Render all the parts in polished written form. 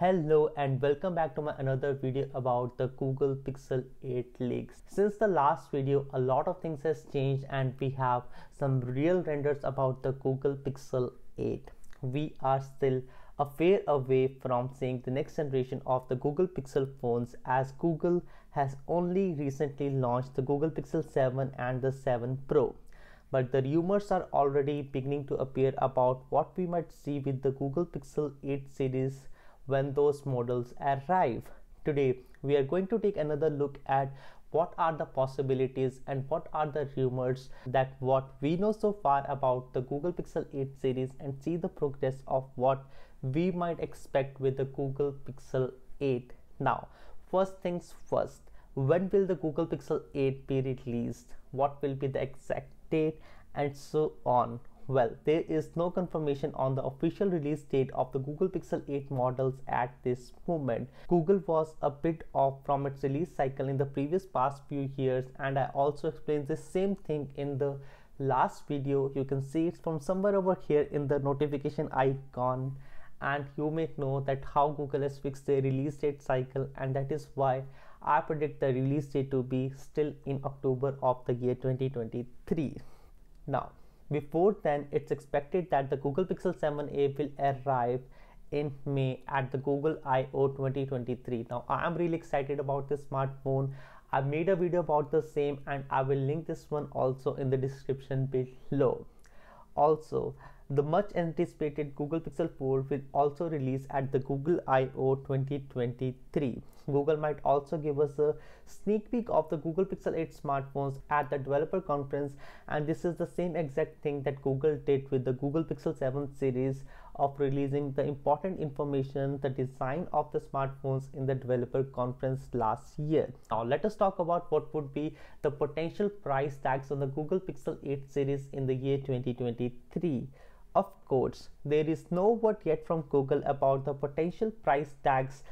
Hello and welcome back to my another video about the Google Pixel 8 leaks. Since the last video, a lot of things has changed and we have some real renders about the Google Pixel 8. We are still a fair away from seeing the next generation of the Google Pixel phones, as Google has only recently launched the Google Pixel 7 and the 7 Pro. But the rumors are already beginning to appear about what we might see with the Google Pixel 8 series when those models arrive. Today we are going to take another look at what are the possibilities and what are the rumors that what we know so far about the Google Pixel 8 series and see the progress of what we might expect with the Google Pixel 8. Now, first things first, when will the Google Pixel 8 be released? What will be the exact date and so on? Well, there is no confirmation on the official release date of the Google Pixel 8 models at this moment. Google was a bit off from its release cycle in the past few years, and I also explained the same thing in the last video. You can see it from somewhere over here in the notification icon, and you may know that how Google has fixed their release date cycle, and that is why I predict the release date to be still in October of the year 2023. Now, before then, it's expected that the Google Pixel 7a will arrive in May at the Google I/O 2023. Now, I am really excited about this smartphone. I made a video about the same and I will link this one also in the description below. Also, the much anticipated Google Pixel 4 will also release at the Google I/O 2023. Google might also give us a sneak peek of the Google Pixel 8 smartphones at the developer conference, and this is the same exact thing that Google did with the Google Pixel 7 series of releasing the important information, the design of the smartphones in the developer conference last year. Now let us talk about what would be the potential price tags on the Google Pixel 8 series in the year 2023. Of course, there is no word yet from Google about the potential price tags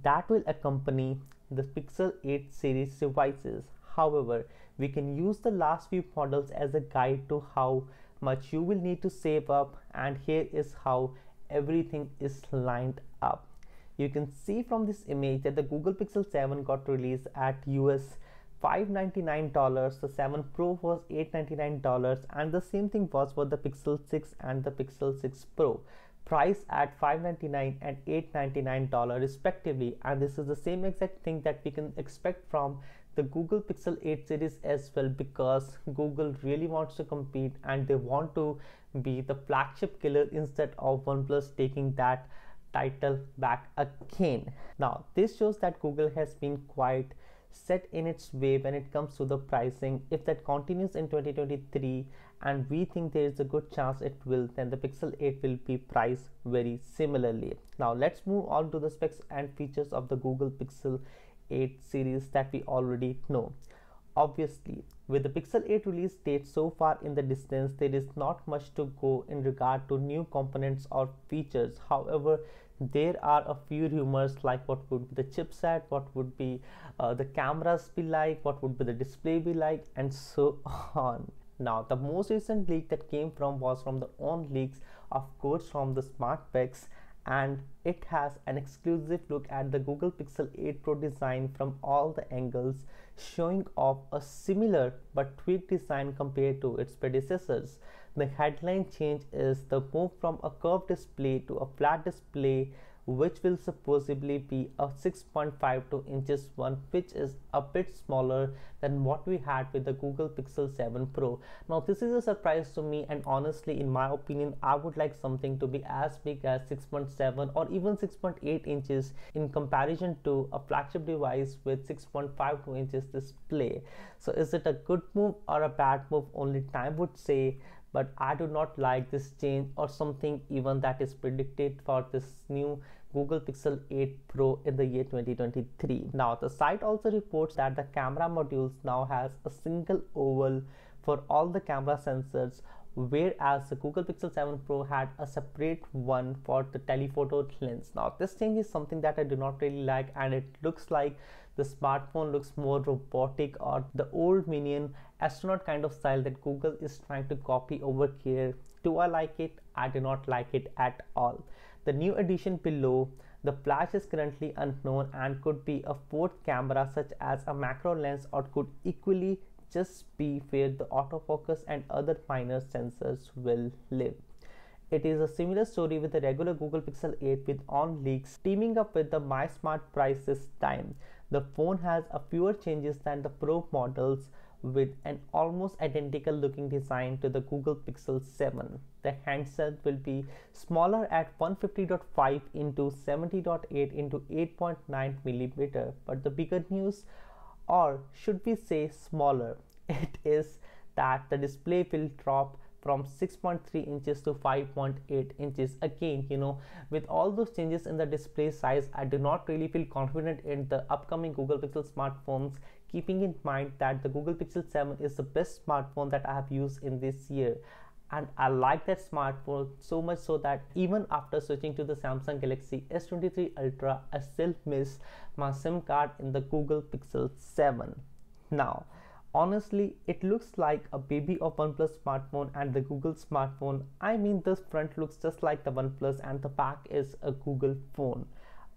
that will accompany the Pixel 8 series devices. However, we can use the last few models as a guide to how much you will need to save up, and here is how everything is lined up. You can see from this image that the Google Pixel 7 got released at US $599, the 7 Pro was $899, and the same thing was for the Pixel 6 and the Pixel 6 Pro, priced at $599 and $899 respectively. And this is the same exact thing that we can expect from the Google Pixel 8 series as well, because Google really wants to compete and they want to be the flagship killer instead of OnePlus taking that title back again. Now, this shows that Google has been quite set in its way when it comes to the pricing. If that continues in 2023, and we think there is a good chance it will, then the Pixel 8 will be priced very similarly. Now let's move on to the specs and features of the Google Pixel 8 series that we already know. Obviously, with the Pixel 8 release date so far in the distance, there is not much to go in regard to new components or features. However, there are a few rumors like what would be the chipset, what would be the cameras be like, what would be the display be like, and so on. Now, the most recent leak that came from was from the own leaks, of course, from the SmartPecs, and it has an exclusive look at the Google Pixel 8 Pro design from all the angles, showing off a similar but tweaked design compared to its predecessors. The headline change is the move from a curved display to a flat display, which will supposedly be a 6.52 inches one, which is a bit smaller than what we had with the Google Pixel 7 Pro. Now, this is a surprise to me, and honestly, in my opinion, I would like something to be as big as 6.7 or even 6.8 inches in comparison to a flagship device with 6.52 inches display. So is it a good move or a bad move? Only time would say. But I do not like this change or something even that is predicted for this new Google Pixel 8 Pro in the year 2023. Now, the site also reports that the camera modules now has a single oval for all the camera sensors, whereas the Google Pixel 7 Pro had a separate one for the telephoto lens. Now, this change is something that I do not really like, and it looks like the smartphone looks more robotic, or the old Minion astronaut kind of style that Google is trying to copy over here. Do I like it? I do not like it at all. The new addition below The flash is currently unknown and could be a fourth camera such as a macro lens, or could equally just be where the autofocus and other minor sensors will live. It is a similar story with the regular Google Pixel 8 with on leaks teaming up with the My Smart price this time. The phone has a fewer changes than the Pro models, with an almost identical looking design to the Google Pixel 7. The handset will be smaller at 150.5 into 70.8 into 8.9 millimeter. But the bigger news, or should we say smaller, it is that the display will drop from 6.3 inches to 5.8 inches. Again, with all those changes in the display size, I do not really feel confident in the upcoming Google Pixel smartphones, keeping in mind that the Google Pixel 7 is the best smartphone that I have used in this year. And I like that smartphone so much so that even after switching to the Samsung Galaxy S23 Ultra, I still miss my SIM card in the Google Pixel 7. Now, honestly, it looks like a baby of OnePlus smartphone and the Google smartphone. I mean, this front looks just like the OnePlus and the back is a Google phone.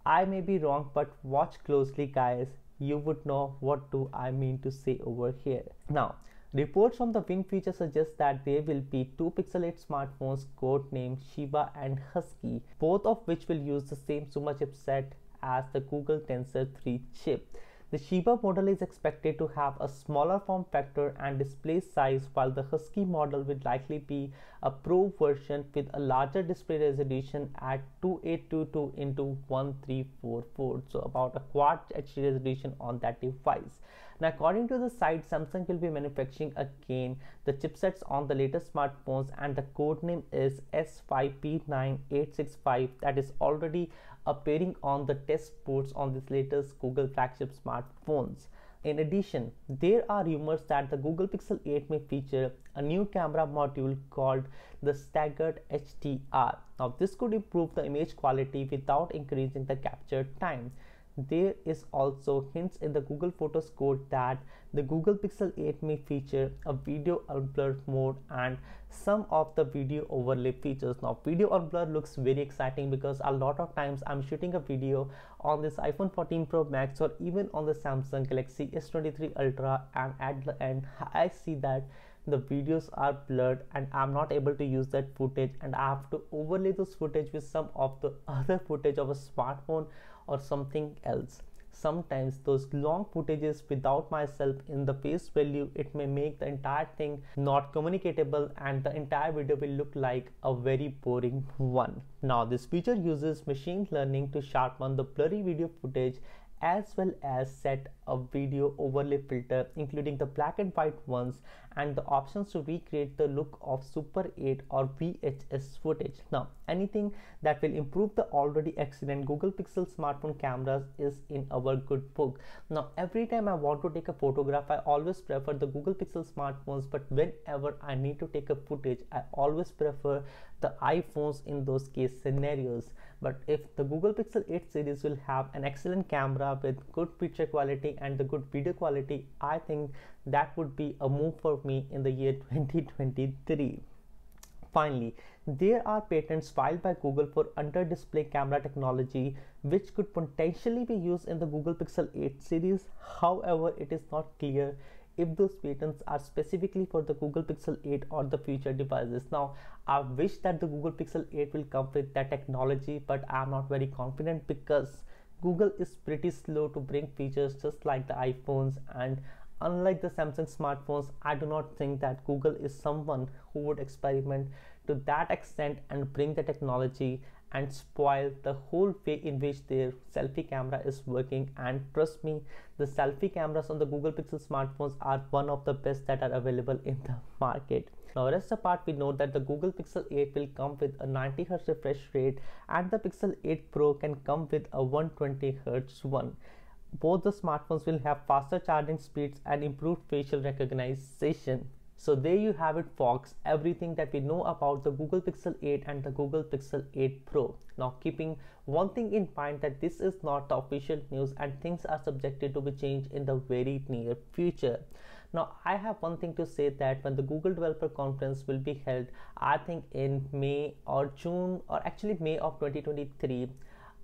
I may be wrong, but watch closely, guys. You would know what do I mean to say over here. Now, reports from the Wind feature suggest that there will be two Pixel 8 smartphones codenamed Shiba and Husky, both of which will use the same Suma chipset as the Google Tensor 3 chip. The Shiba model is expected to have a smaller form factor and display size, while the Husky model will likely be a Pro version with a larger display resolution at 2822 into 1344, so about a quad HD resolution on that device. Now, according to the site, Samsung will be manufacturing again the chipsets on the latest smartphones, and the codename is S5P9865, that is already appearing on the test ports on this latest Google flagship smartphones. In addition, there are rumors that the Google Pixel 8 may feature a new camera module called the Staggered HDR. Now, this could improve the image quality without increasing the capture time. There is also hints in the Google Photos code that the Google Pixel 8 may feature a video unblur mode and some of the video overlay features. Now, video unblur looks very exciting because a lot of times I'm shooting a video on this iPhone 14 Pro Max or even on the Samsung Galaxy S23 Ultra, and at the end I see that the videos are blurred and I'm not able to use that footage, and I have to overlay those footage with some of the other footage of a smartphone or something else. Sometimes those long footages without myself in the face value, it may make the entire thing not communicatable and the entire video will look like a very boring one. Now, this feature uses machine learning to sharpen the blurry video footage as well as set a video overlay filter, including the black and white ones, and the options to recreate the look of Super 8 or VHS footage. Now, anything that will improve the already excellent Google Pixel smartphone cameras is in our good book. Now, every time I want to take a photograph, I always prefer the Google Pixel smartphones, but whenever I need to take a footage, I always prefer the iPhones in those case scenarios. But if the Google Pixel 8 series will have an excellent camera with good picture quality and the good video quality, I think that would be a move for me in the year 2023. Finally, there are patents filed by Google for under-display camera technology, which could potentially be used in the Google Pixel 8 series. However, it is not clear if those patents are specifically for the Google Pixel 8 or the future devices. Now, I wish that the Google Pixel 8 will come with that technology, but I'm not very confident because Google is pretty slow to bring features just like the iPhones, and unlike the Samsung smartphones, I do not think that Google is someone who would experiment to that extent and bring the technology and spoil the whole way in which their selfie camera is working. And trust me, the selfie cameras on the Google Pixel smartphones are one of the best that are available in the market. Now, rest apart, we know that the Google Pixel 8 will come with a 90Hz refresh rate and the Pixel 8 Pro can come with a 120Hz one. Both the smartphones will have faster charging speeds and improved facial recognition. So there you have it, folks, everything that we know about the Google Pixel 8 and the Google Pixel 8 Pro. Now, keeping one thing in mind, that this is not the official news and things are subjected to be changed in the very near future. Now, I have one thing to say, that when the Google Developer Conference will be held, I think in May or June, or actually May of 2023,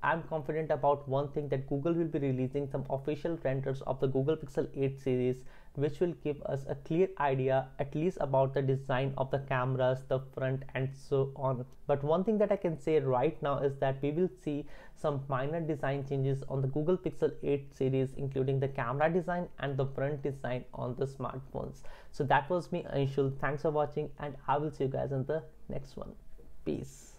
I'm confident about one thing, that Google will be releasing some official renders of the Google Pixel 8 series, which will give us a clear idea at least about the design of the cameras, the front, and so on. But one thing that I can say right now is that we will see some minor design changes on the Google Pixel 8 series, including the camera design and the front design on the smartphones. So that was me, Anshul. Thanks for watching, and I will see you guys in the next one. Peace.